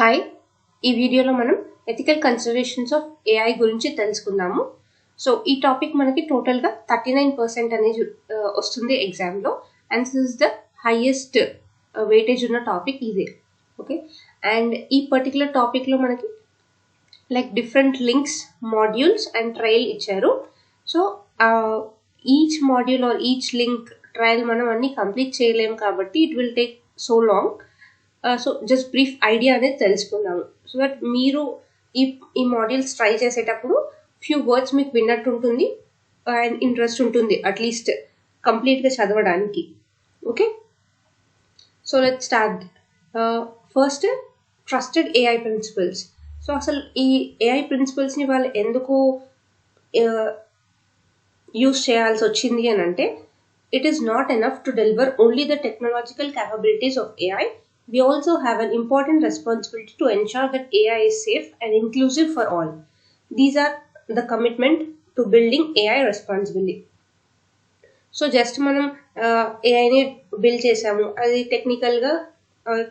Hi, ఈ వీడియోలో మనం ఎథికల్ కన్సిడరేషన్స్ ఆఫ్ ఏఐ గురించి తెలుసుకుందాము. సో ఈ టాపిక్ మనకి టోటల్గా 39% అనేది వస్తుంది ఎగ్జామ్లో, and this is the highest weightage ఉన్న టాపిక్ ఇదే. ఓకే, అండ్ ఈ పర్టికులర్ టాపిక్లో మనకి like different links, modules and trial ఇచ్చారు. So each module or each link, trial మనం అన్ని కంప్లీట్ చేయలేము కాబట్టి it will take so long. So just brief idea అనేది తెలుసుకుందాము, సో దట్ మీరు ఈ మాడ్యూల్స్ ట్రై చేసేటప్పుడు ఫ్యూ వర్డ్స్ మీకు విన్నట్టు ఉంటుంది అండ్ ఇంట్రెస్ట్ ఉంటుంది అట్లీస్ట్ కంప్లీట్గా చదవడానికి. Okay, so let's start. First, trusted AI principles. So అసలు ఈ ఏఐ ప్రిన్సిపల్స్ని వాళ్ళు ఎందుకు యూస్ చేయాల్సి వచ్చింది అని అంటే, it is not enough to deliver only the technological capabilities of AI. We also have an important responsibility to ensure that AI is safe and inclusive for all. These are the commitment to building AI responsibly. So just మనం ఏఐని build చేసాము, అది టెక్నికల్గా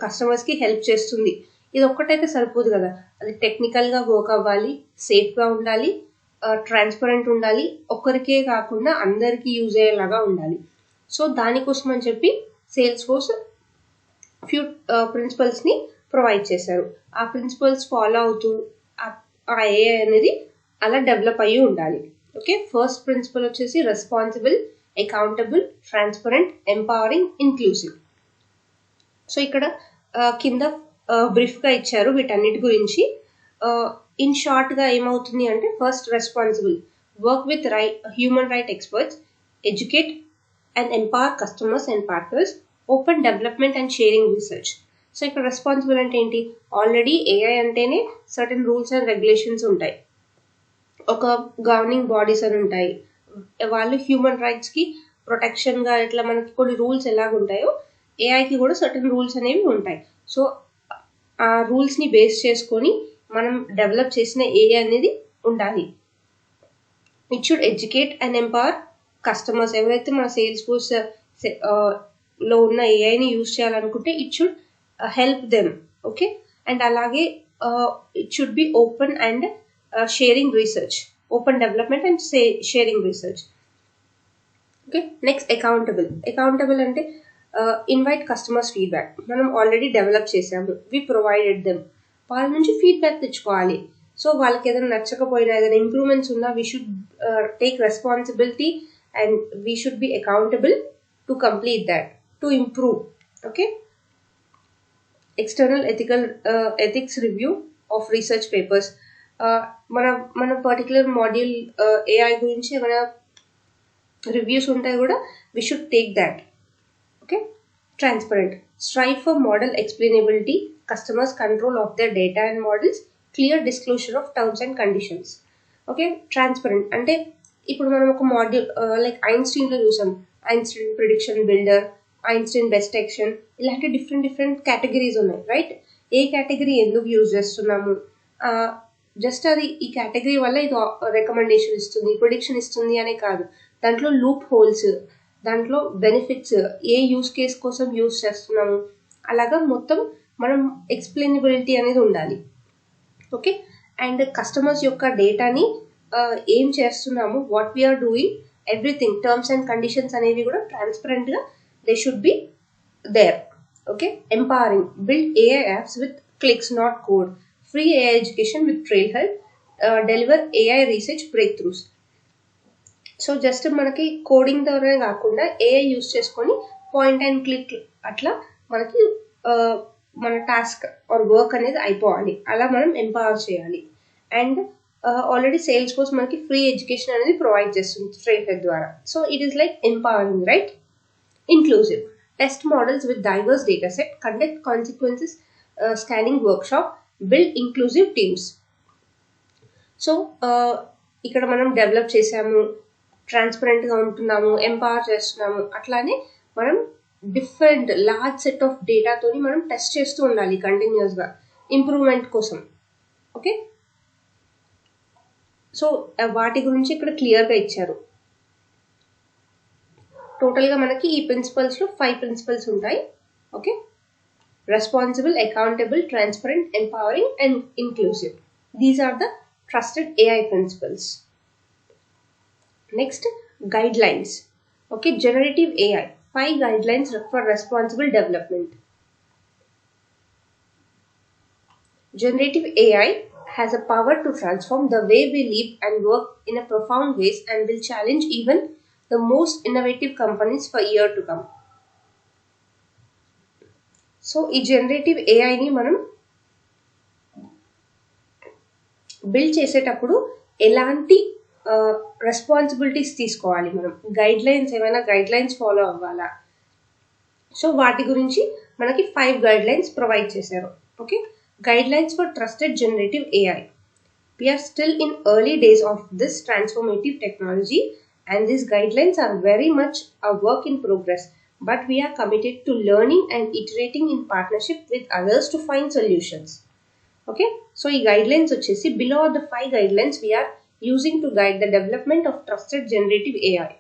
కస్టమర్స్కి help చేస్తుంది, ఇది ఒక్కటైతే సరిపోదు కదా. అది టెక్నికల్గా వర్క్ అవ్వాలి, సేఫ్గా ఉండాలి, ట్రాన్స్పరెంట్ ఉండాలి, ఒక్కరికే కాకుండా అందరికీ యూజ్ అయ్యేలాగా ఉండాలి. సో దానికోసం అని చెప్పి సేల్స్ ఫోర్స్ ఫ్యూ ప్రిన్సిపల్స్ని ప్రొవైడ్ చేశారు. ఆ ప్రిన్సిపల్స్ ఫాలో అవుతూ ఆ ఏఐ అనేది అలా డెవలప్ అయ్యి ఉండాలి. ఓకే, ఫస్ట్ ప్రిన్సిపల్ వచ్చేసి responsible, accountable, transparent, empowering, inclusive. So ఇక్కడ కింద బ్రీఫ్గా ఇచ్చారు వీటన్నిటి గురించి. ఇన్ షార్ట్గా ఏమవుతుంది అంటే, first responsible, work with human right experts, educate and empower customers and partners, open development and sharing research. So ఇక్కడ రెస్పాన్సిబుల్ అంటే ఏంటి? ఆల్రెడీ ఏఐ అంటేనే సర్టన్ రూల్స్ అండ్ రెగ్యులేషన్స్ ఉంటాయి, ఒక గవర్నింగ్ బాడీస్ అని ఉంటాయి, వాళ్ళు హ్యూమన్ రైట్స్కి ప్రొటెక్షన్గా ఇట్లా మనకి కొన్ని రూల్స్ ఎలాగుంటాయో ఏఐకి కూడా సర్టన్ రూల్స్ అనేవి ఉంటాయి. సో ఆ రూల్స్ని బేస్ చేసుకొని మనం డెవలప్ చేసిన ఏఐ అనేది ఉండాలి. It should educate and empower customers. ఎవరైతే మన సేల్స్ ఫోర్స్ లో ఉన్న ఏఐని యూజ్ చేయాలనుకుంటే it should help them. Okay, and అలాగే it should be open and sharing research, open development and sharing research. Okay, next accountable. Accountable అంటే invite customers feedback. మనం already develop చేసాము, వి ప్రొవైడెడ్ దెమ్, వాళ్ళ నుంచి feedback తెచ్చుకోవాలి. So వాళ్ళకి ఏదైనా నచ్చకపోయినా, ఏదైనా ఇంప్రూవ్మెంట్స్ ఉన్నా, we should take responsibility and we should be accountable to complete that, to improve. Okay, external ethics review of research papers. మన పర్టికులర్ మాడ్యూల్ ఏఐ గురించి ఏమైనా రివ్యూస్ ఉంటాయి కూడా, we should take that. Okay, transparent, strive for model explainability, customers control of their data and models, clear disclosure of terms and conditions. Okay, transparent అంటే ఇప్పుడు మనం ఒక module like ఐన్స్టీన్లో చూసాం, Einstein prediction builder, Einstein best action, ఇలాంటి different categories ఉన్నాయి, right? ఏ category ఎందుకు use చేస్తున్నాము, just అది ఈ కేటగిరీ వల్ల ఇది రికమెండేషన్ ఇస్తుంది, ప్రిడిక్షన్ ఇస్తుంది అనే కాదు, దాంట్లో లూప్ హోల్స్, దాంట్లో బెనిఫిట్స్, ఏ యూజ్ కేస్ కోసం యూజ్ చేస్తున్నాము, అలాగా మొత్తం మనం ఎక్స్ప్లెయినబిలిటీ అనేది ఉండాలి. ఓకే, అండ్ కస్టమర్స్ యొక్క డేటాని ఏం చేస్తున్నాము, what we're doing, everything, terms and conditions అనేవి కూడా ట్రాన్స్పరెంట్గా they should be there. Okay, empowering, build AI apps with clicks not code, free AI education with trail help, deliver AI research breakthroughs. So just మనకి coding ద్వారానే కాకుండా AI use చేసుకొని point and click అట్లా మనకి మన task are work అనేది అయిపోవాలి, అలా మనం ఎంపవర్ చేయాలి. అండ్ ఆల్రెడీ సేల్స్ ఫోర్స్ మనకి ఫ్రీ ఎడ్యుకేషన్ అనేది ప్రొవైడ్ చేస్తుంది ట్రైల్ హెడ్ ద్వారా. So it is like empowering, right? Inclusive, test models with divorce data set, conduct consequences scanning workshop, build inclusive teams. So ఇక్కడ మనం develop చేసాము, ట్రాన్స్పరెంట్గా ఉంటున్నాము, empower చేస్తున్నాము, అట్లానే మనం డిఫరెంట్ లార్జ్ సెట్ ఆఫ్ డేటాతోని మనం టెస్ట్ చేస్తూ ఉండాలి కంటిన్యూస్గా ఇంప్రూవ్మెంట్ కోసం. ఓకే, సో వాటి గురించి ఇక్కడ క్లియర్గా ఇచ్చారు. టోటల్గా మనకి ఈ ప్రిన్సిపల్స్లో 5 ప్రిన్సిపల్స్ ఉంటాయి. Okay, responsible, accountable, transparent, empowering, and inclusive. These are the trusted AI principles. Next, guidelines. Okay, generative AI. 5 guidelines for responsible development. Generative AI has a power to transform the way we live and work in a profound ways and will challenge even the most innovative companies for years to come. So ఈ generative ఏఐని మనం build చేసేటప్పుడు ఎలాంటి responsibilities తీసుకోవాలి, మనం ఏమైనా guide lines follow అవ్వాలా? So వాటి గురించి మనకి 5 గైడ్ లైన్స్ ప్రొవైడ్ చేశారు. Okay, guide lines for trusted generative AI. We are still in early days of this transformative technology and these guidelines are very much a work in progress, but we are committed to learning and iterating in partnership with others to find solutions. Okay, so ఈ guidelines వచ్చేసి below are the 5 guidelines we are using to guide the development of trusted generative AI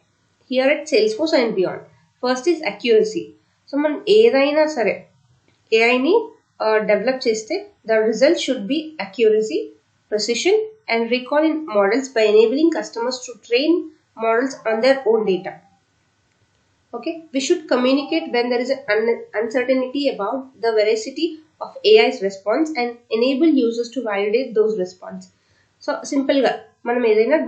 here at Salesforce and beyond. First is accuracy. So మనం ఏదైనా సరే ఏఐని develop చేస్తే the result should be accuracy, precision and recall in models by enabling customers to train models on their own data. Okay, we should communicate when there is an uncertainty about the veracity of AI's response and enable users to validate those response. So simple గా మనం ఏదైనా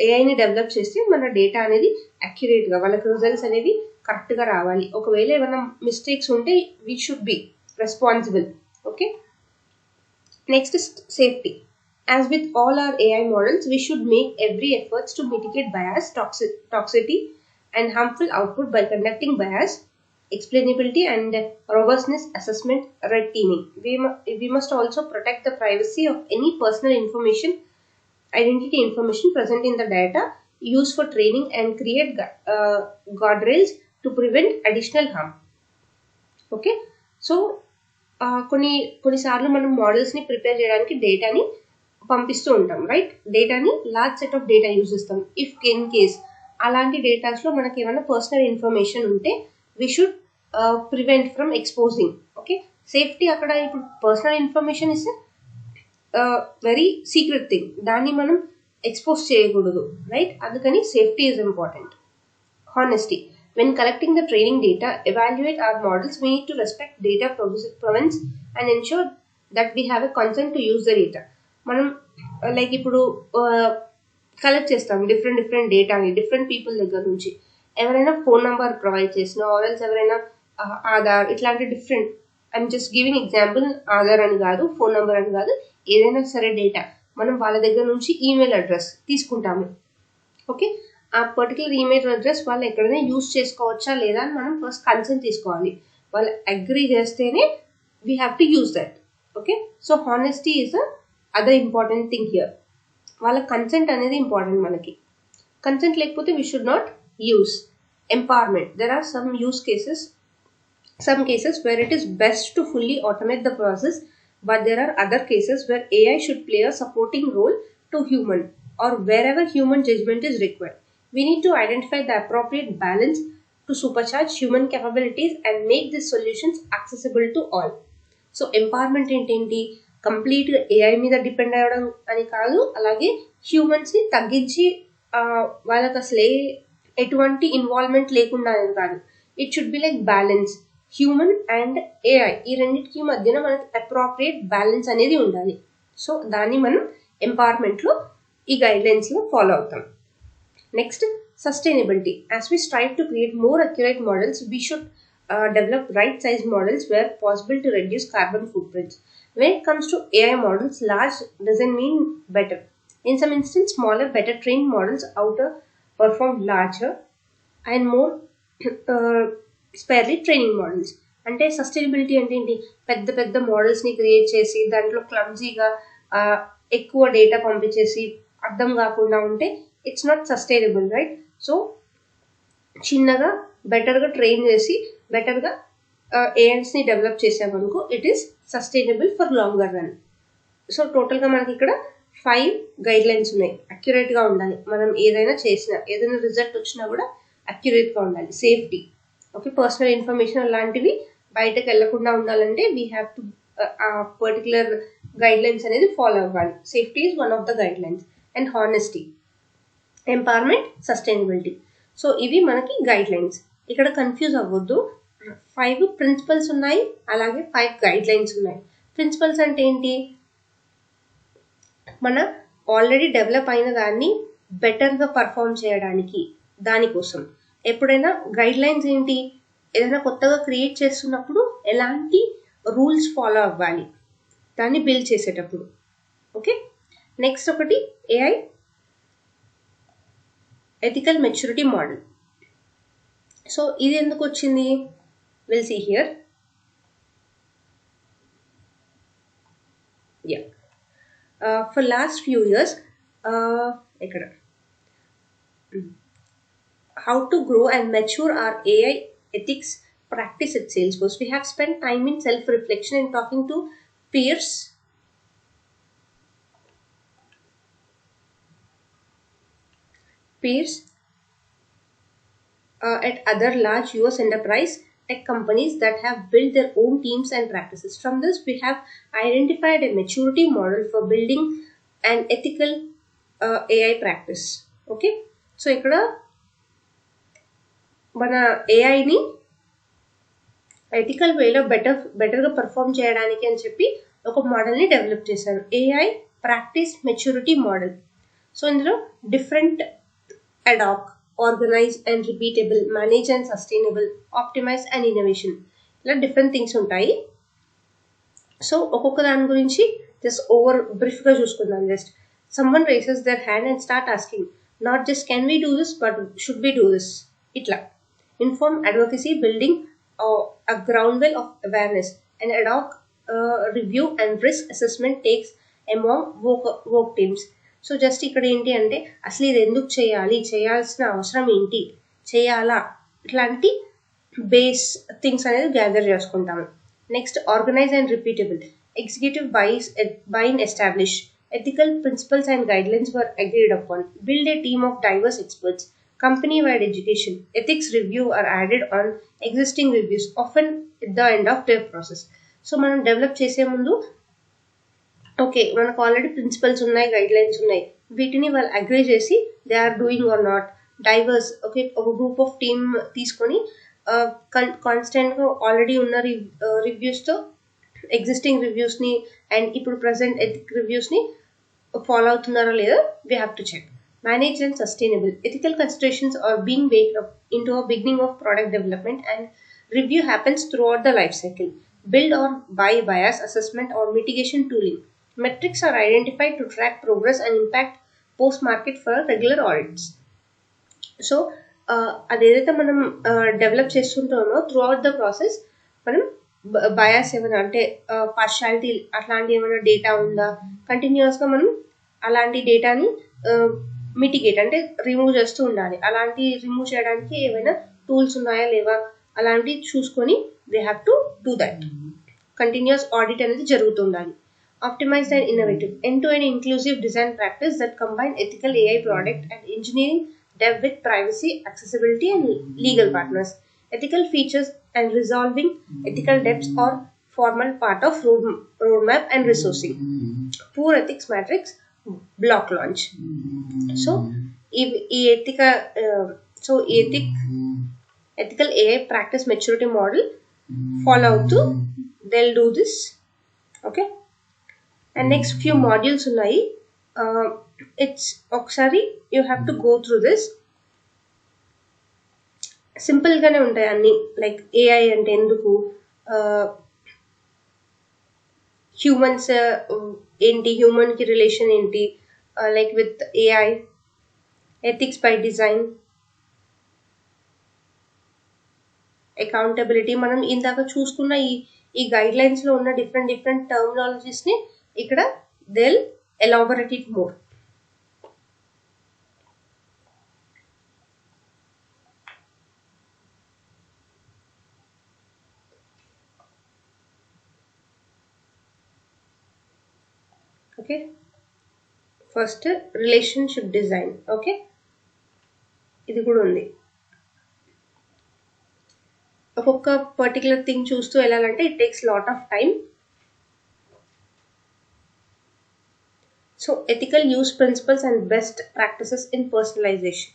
ఏఐని develop చేస్తే మన data అనేది accurate గా వాళ్ళకి results అనేవి కరెక్ట్ గా రావాలి. ఒకవేళ ఏమైనా మిస్టేక్స్ ఉంటే we should be responsible. Okay, next is safety. As with all our AI models, we should make every efforts to mitigate bias, toxicity and harmful output by conducting bias, explainability and robustness assessment red teaming. We must also protect the privacy of any personal information, identity information present in the data used for training and create guardrails to prevent additional harm. Okay, so కొన్నిసార్లు మనం మోడల్స్ని prepare చేయడానికి డేటాని పంపిస్తూ ఉంటాం, right? డేటాని large set of data use చేస్తాం. If in case అలాంటి డేటాస్లో మనకి ఏమైనా పర్సనల్ ఇన్ఫర్మేషన్ ఉంటే we should prevent from exposing. Okay, safety అక్కడ ఇప్పుడు personal information is very secret thing, దాన్ని మనం ఎక్స్పోజ్ చేయకూడదు, రైట్? అందుకని safety is important. Honesty. When collecting the training data, evaluate our models, we need to respect data provenance and ensure that we have a consent to use the data. మనం like ఇప్పుడు collect చేస్తాం different డేటాని different people దగ్గర నుంచి. ఎవరైనా phone number provide చేసిన ఆర్ఎల్స్ ఎవరైనా ఆధార్ ఇట్లాంటి different, I'm just giving example, Aadhaar అని కాదు, ఫోన్ నెంబర్ అని కాదు, ఏదైనా సరే డేటా మనం వాళ్ళ దగ్గర నుంచి ఈమెయిల్ అడ్రస్ తీసుకుంటాము. ఓకే, ఆ పర్టికులర్ ఈమెయిల్ అడ్రస్ వాళ్ళు ఎక్కడైనా యూజ్ చేసుకోవచ్చా లేదా అని మనం ఫస్ట్ కన్సెంట్ తీసుకోవాలి. వాళ్ళు అగ్రీ చేస్తేనే we have to use that. Okay, so honesty is other important thing here. వాళ్ళ కన్సెంట్ అనేది ఇంపార్టెంట్ మనకి. కన్సెంట్ లేకపోతే we should not use. Empowerment. There are some cases where it is best to fully automate the process, but there are other cases where AI should play a supporting role to human or wherever human judgment is required. We need to identify the appropriate balance to supercharge human capabilities and make these solutions accessible to all. So empowerment ఏంటి? కంప్లీట్గా AI మీద depend అవ్వడం అని కాదు, అలాగే హ్యూమన్స్ని తగ్గించి వాళ్ళకి అసలు ఎటువంటి ఇన్వాల్వ్మెంట్ లేకుండా అనేది కాదు. It should be like balance. Human and AI ఈ రెండింటికి మధ్యన మనకి అప్రోప్రియేట్ బ్యాలెన్స్ అనేది ఉండాలి. సో దాన్ని మనం ఎంపవర్మెంట్లో ఈ గైడ్లైన్స్లో ఫాలో అవుతాం. Next, sustainability. As we strive to create more accurate models, we should develop right-sized models where possible to reduce carbon footprints. When it comes to AI models, large doesn't mean better. In some instances, smaller, better trained models outperform larger and more sparely training models. అంటే sustainability అంటే ఏంటి? పెద్ద మోడల్స్ని create చేసి దాంట్లో క్లమ్జీగా ఎక్కువ data పంపించేసి అర్థం కాకుండా ఉంటే it's not sustainable, right? So చిన్నగా బెటర్గా ట్రైన్ చేసి బెటర్గా ఏఐస్ని డెవలప్ చేసామనుకో it is sustainable for longer run. So టోటల్గా మనకి ఇక్కడ 5 గైడ్ లైన్స్ ఉన్నాయి. అక్యురేట్గా ఉండాలి, మనం ఏదైనా చేసినా ఏదైనా రిజల్ట్ వచ్చినా కూడా అక్యురేట్గా ఉండాలి. సేఫ్టీ, ఓకే, పర్సనల్ ఇన్ఫర్మేషన్ అలాంటివి బయటకు వెళ్లకుండా ఉండాలంటే వీ హ్యావ్ టు ఆ పర్టికులర్ గైడ్ లైన్స్ అనేది ఫాలో అవ్వాలి. Safety is one of the guide lines. And honesty, empowerment, sustainability. So ఇవి మనకి గైడ్ లైన్స్. ఇక్కడ కన్ఫ్యూజ్ అవ్వద్దు. 5 ప్రిన్సిపల్స్ ఉన్నాయి, అలాగే 5 గైడ్ లైన్స్ ఉన్నాయి. ప్రిన్సిపల్స్ అంటే ఏంటి? మన ఆల్రెడీ డెవలప్ అయిన దాన్ని బెటర్గా పర్ఫామ్ చేయడానికి, దానికోసం. ఎప్పుడైనా గైడ్ లైన్స్ ఏంటి? ఏదైనా కొత్తగా క్రియేట్ చేస్తున్నప్పుడు ఎలాంటి రూల్స్ ఫాలో అవ్వాలి దాన్ని బిల్డ్ చేసేటప్పుడు. ఓకే, నెక్స్ట్ ఒకటి AI ethical maturity model. So ఇది ఎందుకు వచ్చింది? Will see here. Yeah. For last few years, how to grow and mature our AI ethics practice at Salesforce. We have spent time in self-reflection and talking to peers at other large US enterprise tech companies that have built their own teams and practices. From this, we have identified a maturity model for building an ethical AI practice. Okay, so ikkada mana AI ni ethical way lo better ga perform cheyadaniki ani cheppi oka model ni develop chesaru, AI practice maturity model. So indulo different ad hoc, organize and repeatable, manage and sustainable, optimize and innovation, ఇలా different things ఉంటాయి. So ఒక్కొక్క దాని గురించి just over బ్రీఫ్గా చూసుకుందాం. Just someone raises their hand and start asking not just can we do this but should be do this. ఇట్లా inform advocacy, building a groundwell of awareness, and ad hoc review and risk assessment takes among work teams. So just ఇక్కడ ఏంటి అంటే అసలు ఇది ఎందుకు చేయాలి, చేయాల్సిన అవసరం ఏంటి, చేయాలా, ఇట్లాంటి బేస్ థింగ్స్ అనేది గ్యాదర్ చేసుకుంటాము. Next organise and repeatable, executive buy-in establish, ethical principles and guidelines were agreed upon, build a team of diverse experts, company-wide education, ethics review are added on existing reviews, often at the end of their process. So మనం develop చేసే ముందు okay మనకు already principles ఉన్నాయి, guidelines ఉన్నాయి, వీటిని వాళ్ళు agree చేసి they are doing or not, diverse okay ఒక గ్రూప్ ఆఫ్ టీమ్ తీసుకొని కాన్స్టెంట్గా ఆల్రెడీ ఉన్న రివ్యూస్తో ఎగ్జిస్టింగ్ రివ్యూస్ని అండ్ ఇప్పుడు ప్రజెంట్ ఎథిక్ రివ్యూస్ని ఫాలో అవుతున్నారా లేదా we have to check. Manage and sustainable, ethical considerations are being baked up into a beginning of product development and review happens throughout the life cycle. Build or buy bias assessment or mitigation tooling. Metrics are identified to track progress and impact post-market for regular audits. So, అదేదైతే మనం develop చేస్తుంటామో throughout the process మనం bias ఏమైనా అంటే partiality అట్లాంటి ఏమైనా data ఉందా, కంటిన్యూస్గా మనం అలాంటి డేటాని మిటిగేట్ అంటే రిమూవ్ చేస్తూ ఉండాలి. అలాంటి రిమూవ్ చేయడానికి ఏమైనా టూల్స్ ఉన్నాయా లేవా అలాంటివి చూసుకొని we have to do that. Continuous audit అనేది జరుగుతూ ఉండాలి. Optimised and innovative, end to end inclusive design practice that combine ethical AI product and engineering dev with privacy, accessibility and legal partners. Ethical features and resolving ethical debts are formal part of roadmap and resourcing. Poor ethics matrix, block launch. So ethical AI practice maturity model follow to they'll do this. Okay, and next few modules unnai. It's ఒకసారి you have to go through this. Simple గానే ఉంటాయి అన్ని, like AI అంటే ఎందుకు, humans ఏంటి, human కి relation ఏంటి like with AI, ethics by design, accountability. మనం ఇందాక చూసుకున్న ఈ గైడ్ లైన్స్ లో ఉన్న డిఫరెంట్ టర్మినాలజీస్ ని ఇక్కడ they'll elaborate it more. Okay, first relationship design. Okay, ఇది కూడా ఉంది. ఒక్కొక్క పర్టికులర్ థింగ్ చూస్తూ వెళ్ళాలంటే it takes lot of time. So ethical use principles and best practices in personalization.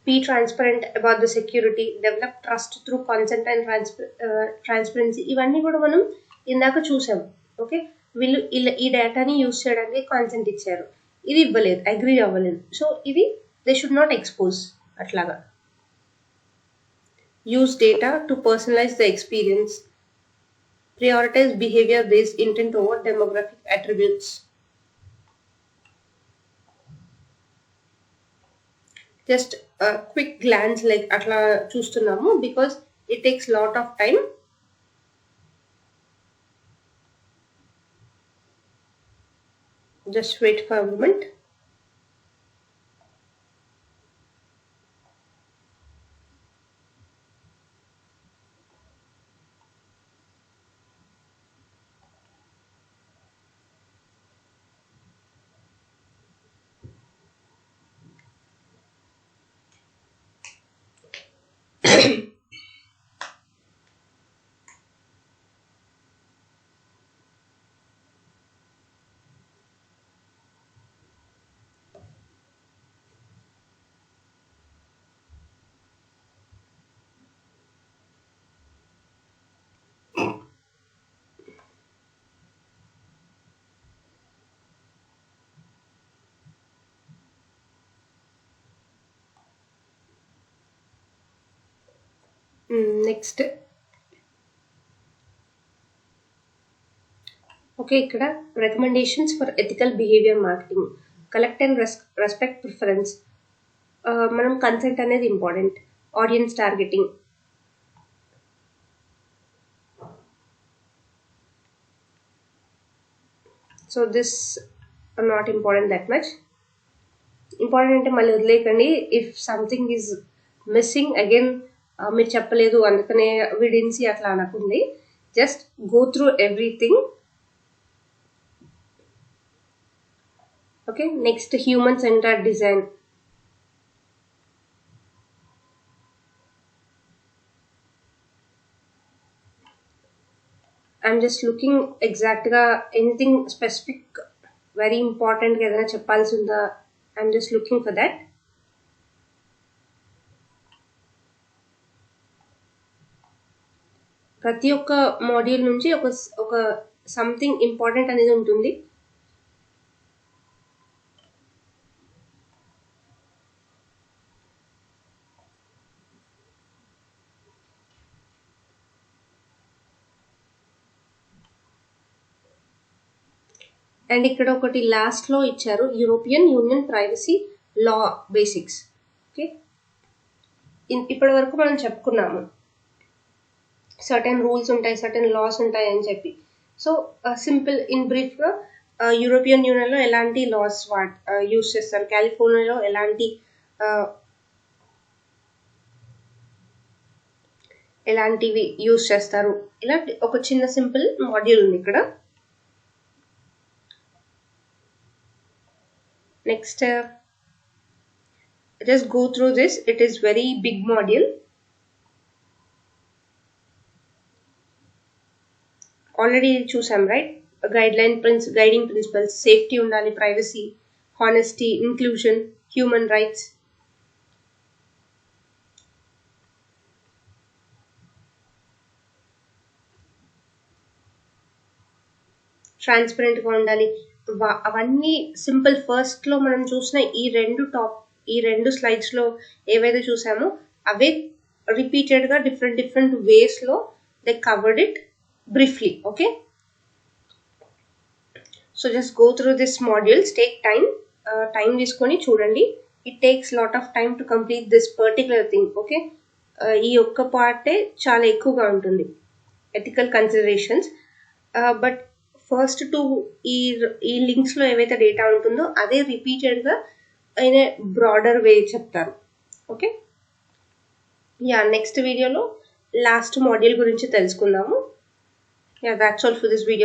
Be transparent about the security, develop trust through consent and transparency. ఇవన్నీ కూడా మనం ఇందాక చూసాం. ఓకే, వీళ్ళు ఈ డేటాని యూజ్ చేయడానికి కాన్సెంట్ ఇచ్చారు, ఇది ఇవ్వలేదు, అగ్రీ అవ్వలేదు, సో ఇది దే షుడ్ నాట్ ఎక్స్పోజ్. అట్లాగా use data to personalise the experience, prioritize behavior based intent over demographic attributes. Just a quick glance like atla chustunnamo because it takes lot of time. Just wait for a moment. Next okay, ఇక్కడ recommendations for ethical behaviour marketing, collect and respect preference, మనం consent అనేది important, audience targeting, so this are not important that much. Important అంటే మళ్ళీ వదిలేకండి, if something is missing again మీరు చెప్పలేదు అందుకనే విడిన్సి అట్లా అనకుంది, just go through everything. Okay, next human centred design. I'm just looking ఎగ్జాక్ట్గా ఎనీథింగ్ స్పెసిఫిక్ వెరీ ఇంపార్టెంట్గా ఏదైనా చెప్పాల్సి ఉందా, I'm just looking for that. ప్రతి ఒక్క మాడ్యూల్ నుంచి ఒక సంథింగ్ ఇంపార్టెంట్ అనేది ఉంటుంది. అండ్ ఇక్కడ ఒకటి లాస్ట్లో ఇచ్చారు, యూరోపియన్ యూనియన్ ప్రైవసీ లా బేసిక్స్. ఓకే, ఇప్పటి వరకు మనం చెప్పుకున్నాము సర్టెన్ రూల్స్ ఉంటాయి, సర్టెన్ లాస్ ఉంటాయి అని చెప్పి. సో సింపుల్ ఇన్ బ్రీఫ్గా యూరోపియన్ యూనియన్లో ఎలాంటి లాస్ యూస్ చేస్తారు, కాలిఫోర్నియాలో ఎలాంటివి యూస్ చేస్తారు, ఇలా ఒక చిన్న సింపుల్ మాడ్యూల్ ఉంది ఇక్కడ. Next just go through this, it is very big module. Already chusam, right? Guiding principles, safety undali, privacy, honesty, inclusion, human rights. Transparent గా ఉండాలి, అవన్నీ సింపుల్. ఫస్ట్ లో మనం చూసిన ఈ రెండు స్లైడ్స్ లో ఏవైతే చూసామో అవే రిపీటెడ్ గా డిఫరెంట్ వేస్ లో they covered it briefly. Okay, so just go through this modules, take time తీసుకొని చూడండి. It takes lot of time to complete this particular thing. Okay, ఈ ఒక్క పార్టే చాలా ఎక్కువగా ఉంటుంది, ethical considerations. But first two ఈ లింక్స్లో ఏవైతే డేటా ఉంటుందో అదే రిపీటెడ్గా అయిన బ్రాడర్ వే చెప్తారు. ఓకే, యా, నెక్స్ట్ వీడియోలో లాస్ట్ మాడ్యూల్ గురించి తెలుసుకుందాము. Yeah, that's all for this video.